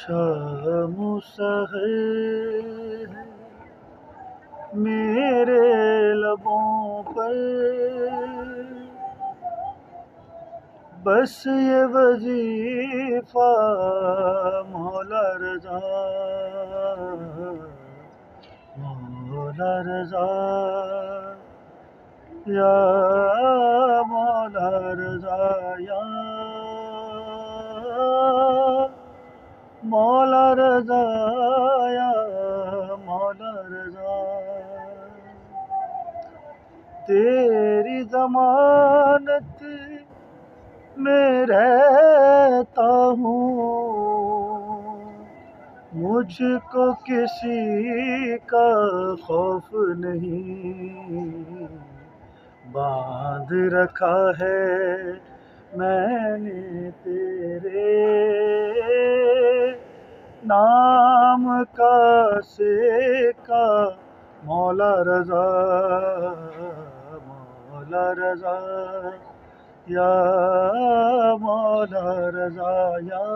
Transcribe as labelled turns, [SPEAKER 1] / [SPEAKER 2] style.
[SPEAKER 1] شام سحر ہے میرے لبوں پر، بس یہ وظیفہ مولا رضا، مولا رضا، یا مولا رضا، یا مولا رضا، یا مولا رضا، تیری ضمانت میں رہتا ہوں، مجھ کو کسی کا خوف نہیں، باندھ رکھا ہے میں نے تیرے نام کا سکہ، مولا رضا، مولا رضا، یا مولا رضا، یا